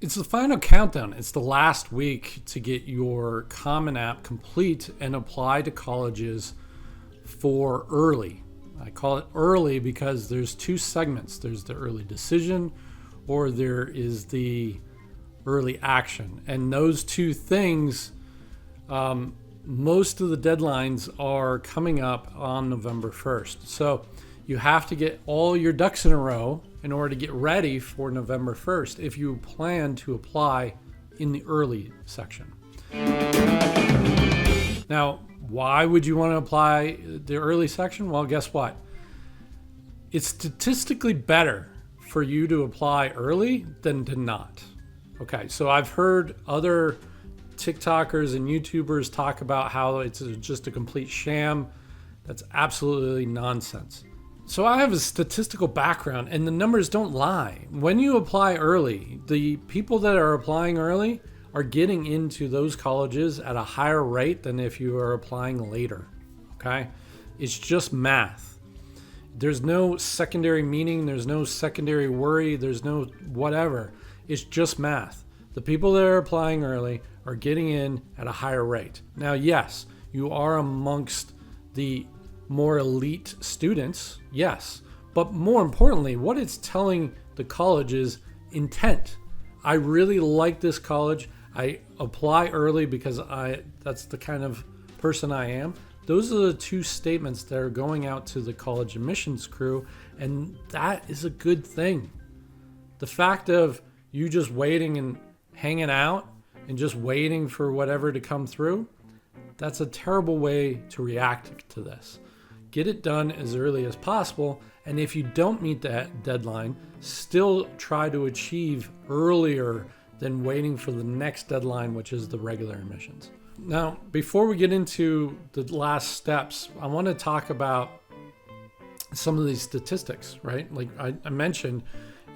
It's the final countdown. It's the last week to get your Common App complete and apply to colleges for early. I call it early because there's two segments. There's the early decision or there is the early action. And those two things, most of the deadlines are coming up on November 1st. So you have to get all your ducks in a row in order to get ready for November 1st if you plan to apply in the early section. Now, why would you want to apply the early section? Well, guess what? It's statistically better for you to apply early than to not. Okay, so I've heard other TikTokers and YouTubers talk about how it's just a complete sham. That's absolutely nonsense. So I have a statistical background and the numbers don't lie. When you apply early, the people that are applying early are getting into those colleges at a higher rate than if you are applying later. Okay? It's just math. There's no secondary meaning, there's no secondary worry, there's no whatever. It's just math. The people that are applying early are getting in at a higher rate. Now, yes, you are amongst the more elite students, yes. But more importantly, what it's telling the college is intent. I really like this college. I apply early because that's the kind of person I am. Those are the two statements that are going out to the college admissions crew, and that is a good thing. The fact of you just waiting and hanging out and just waiting for whatever to come through, that's a terrible way to react to this. Get it done as early as possible, and if you don't meet that deadline, still try to achieve earlier than waiting for the next deadline, which is the regular admissions. Now, before we get into the last steps, I want to talk about some of these statistics, right? Like I mentioned,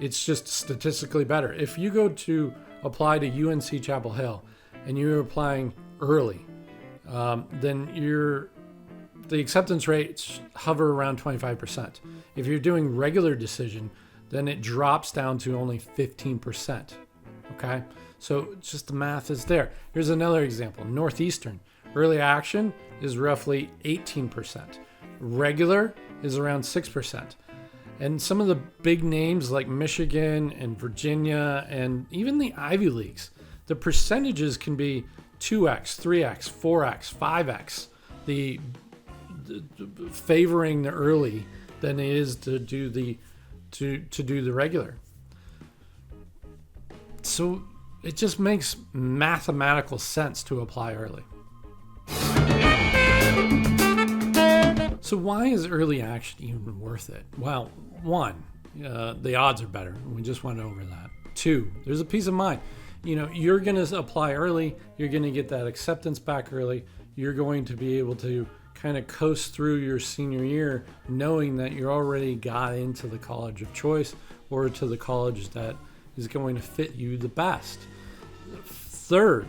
it's just statistically better. If you go to apply to UNC Chapel Hill and you're applying early, then the acceptance rates hover around 25%. If you're doing regular decision, then it drops down to only 15%. Okay? So just the math is there. Here's another example. Northeastern, early action is roughly 18%. Regular is around 6%. And some of the big names like Michigan and Virginia and even the Ivy Leagues, the percentages can be 2x, 3x, 4x, 5x. The favoring the early than it is to do the regular. So it just makes mathematical sense to apply early. So why is early action even worth it? Well, one, the odds are better. We just went over that. Two, there's a peace of mind. You're going to apply early. You're going to get that acceptance back early. You're going to be able to kind of coast through your senior year knowing that you already got into the college of choice or to the college that is going to fit you the best. Third,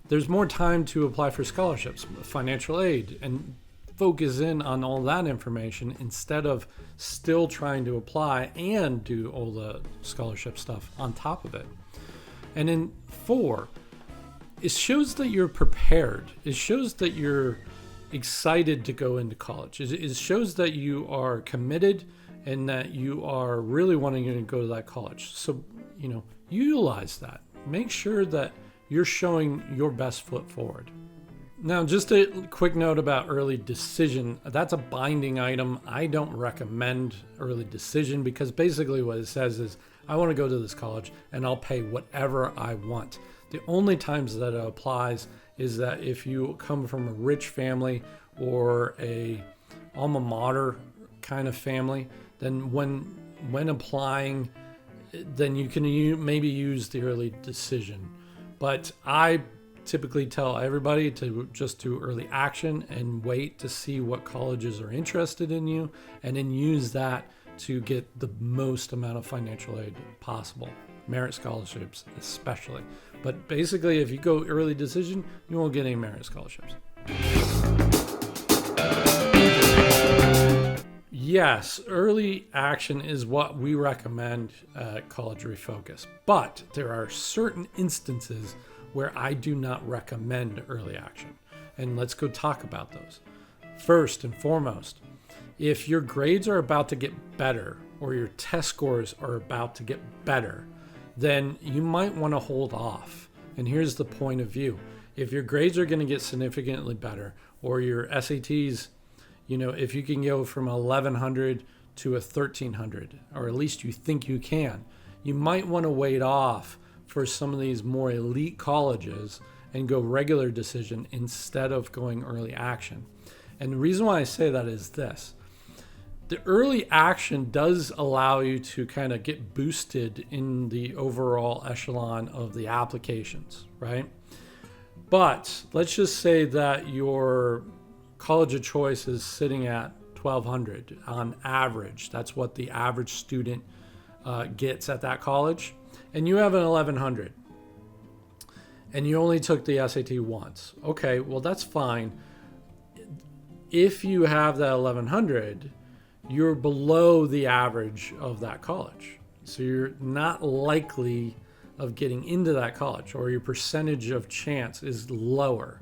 there's more time to apply for scholarships, financial aid, and focus in on all that information instead of still trying to apply and do all the scholarship stuff on top of it. And then four, it shows that you're prepared. It shows that you're excited to go into college. It shows that you are committed and that you are really wanting to go to that college. So, utilize that. Make sure that you're showing your best foot forward. Now, just a quick note about early decision. That's a binding item. I don't recommend early decision because basically what it says is, I want to go to this college and I'll pay whatever I want. The only times that it applies is that if you come from a rich family or a alma mater kind of family, then when applying, then you can maybe use the early decision. But I typically tell everybody to just do early action and wait to see what colleges are interested in you, and then use that to get the most amount of financial aid possible. Merit scholarships especially. But basically, if you go early decision, you won't get any merit scholarships. Yes, early action is what we recommend at College Refocus, but there are certain instances where I do not recommend early action. And let's go talk about those. First and foremost, if your grades are about to get better or your test scores are about to get better, then you might want to hold off. And here's the point of view. If your grades are going to get significantly better, or your SATs, if you can go from 1100 to a 1300, or at least you think you can, you might want to wait off for some of these more elite colleges and go regular decision instead of going early action. And the reason why I say that is this. The early action does allow you to kind of get boosted in the overall echelon of the applications, right? But let's just say that your college of choice is sitting at 1200 on average. That's what the average student gets at that college. And you have an 1100 and you only took the SAT once. Okay, well, that's fine. If you have that 1100, you're below the average of that college. So you're not likely of getting into that college, or your percentage of chance is lower.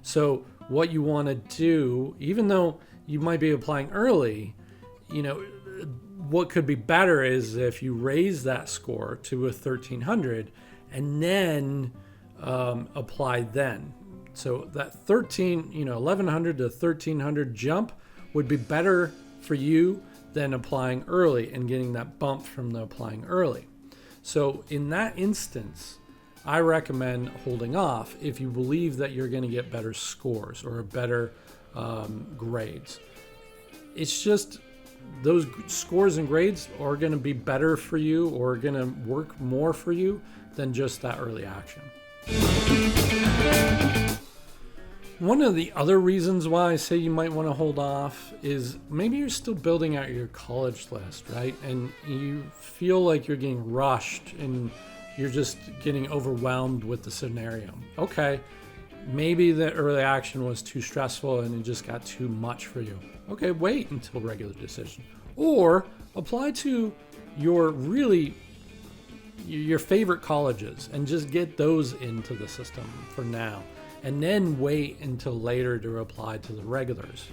So what you want to do, even though you might be applying early, what could be better is if you raise that score to a 1300 and then apply then. So that 1100 to 1300 jump would be better for you than applying early and getting that bump from the applying early. So in that instance, I recommend holding off if you believe that you're going to get better scores or better grades. It's just those scores and grades are going to be better for you or going to work more for you than just that early action. One of the other reasons why I say you might want to hold off is maybe you're still building out your college list, right? And you feel like you're getting rushed and you're just getting overwhelmed with the scenario. Okay, maybe the early action was too stressful and it just got too much for you. Okay, wait until regular decision. Or apply to your favorite colleges and just get those into the system for now. And then wait until later to apply to the regulars.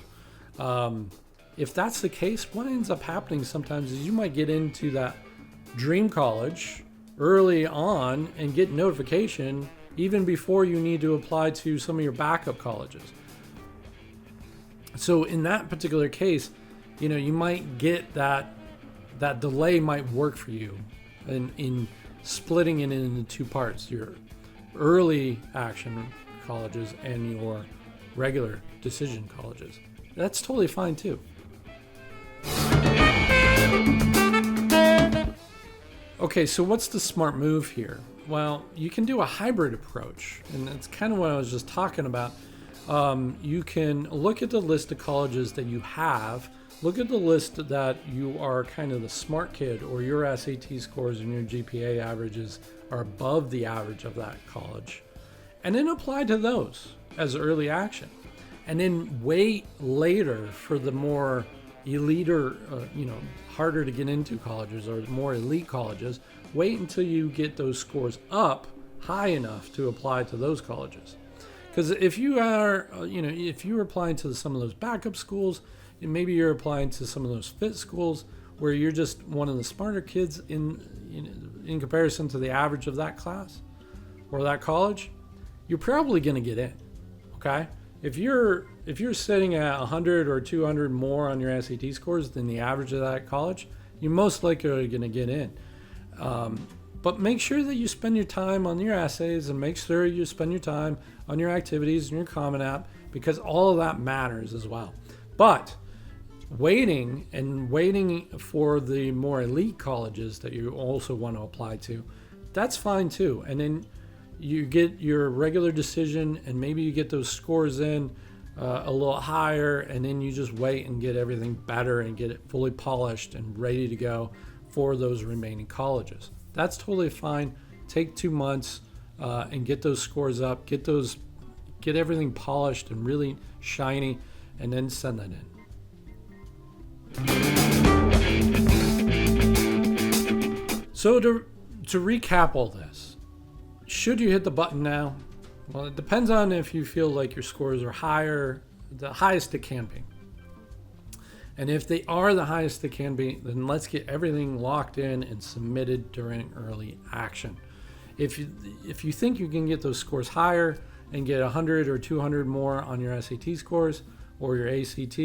If that's the case, what ends up happening sometimes is you might get into that dream college early on and get notification even before you need to apply to some of your backup colleges. So in that particular case, you might get that delay might work for you in splitting it into two parts, your early action colleges and your regular decision colleges. That's totally fine too. Okay, so what's the smart move here? Well, you can do a hybrid approach, and that's kind of what I was just talking about. You can look at the list of colleges that you have, look at the list that you are kind of the smart kid, or your SAT scores and your GPA averages are above the average of that college, and then apply to those as early action. And then wait later for the more elite or, harder to get into colleges or more elite colleges. Wait until you get those scores up high enough to apply to those colleges. Because if you are, if you're applying to some of those backup schools, and maybe you're applying to some of those fit schools where you're just one of the smarter kids in comparison to the average of that class or that college, you're probably going to get in. Okay, if you're sitting at 100 or 200 more on your SAT scores than the average of that college, you're most likely going to get in. But make sure that you spend your time on your essays, and make sure you spend your time on your activities and your Common App, because all of that matters as well. But waiting for the more elite colleges that you also want to apply to, that's fine too. And then you get your regular decision, and maybe you get those scores in a little higher, and then you just wait and get everything better and get it fully polished and ready to go for those remaining colleges. That's totally fine. Take 2 months and get those scores up, get everything polished and really shiny, and then send that in. So to recap all this, should you hit the button now? Well, it depends on if you feel like your scores are higher, the highest it can be. And if they are the highest they can be, then let's get everything locked in and submitted during early action. If you think you can get those scores higher and get 100 or 200 more on your SAT scores or your ACT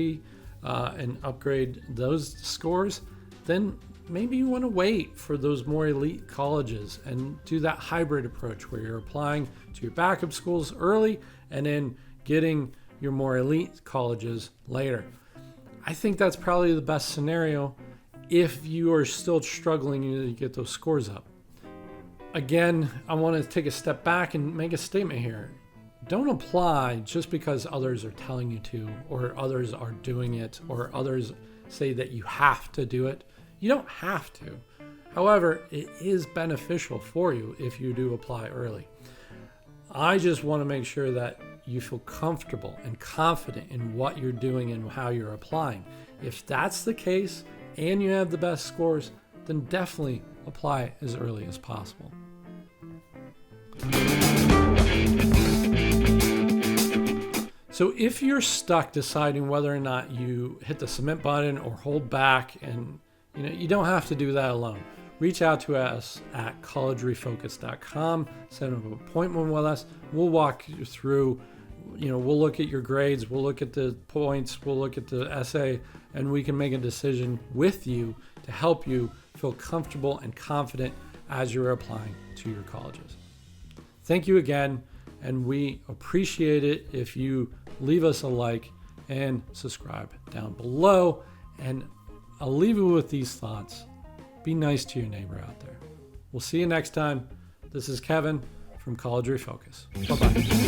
and upgrade those scores, then maybe you want to wait for those more elite colleges and do that hybrid approach where you're applying to your backup schools early and then getting your more elite colleges later. I think that's probably the best scenario if you are still struggling to get those scores up. Again, I want to take a step back and make a statement here. Don't apply just because others are telling you to, or others are doing it, or others say that you have to do it. You don't have to. However, it is beneficial for you if you do apply early. I just want to make sure that you feel comfortable and confident in what you're doing and how you're applying. If that's the case and you have the best scores, then definitely apply as early as possible. So if you're stuck deciding whether or not you hit the submit button or hold back, and you don't have to do that alone. Reach out to us at collegerefocus.com, set up an appointment with us. We'll walk you through, we'll look at your grades, we'll look at the points, we'll look at the essay, and we can make a decision with you to help you feel comfortable and confident as you're applying to your colleges. Thank you again, and we appreciate it if you leave us a like and subscribe down below. And I'll leave you with these thoughts. Be nice to your neighbor out there. We'll see you next time. This is Kevin from College Refocus. Bye-bye.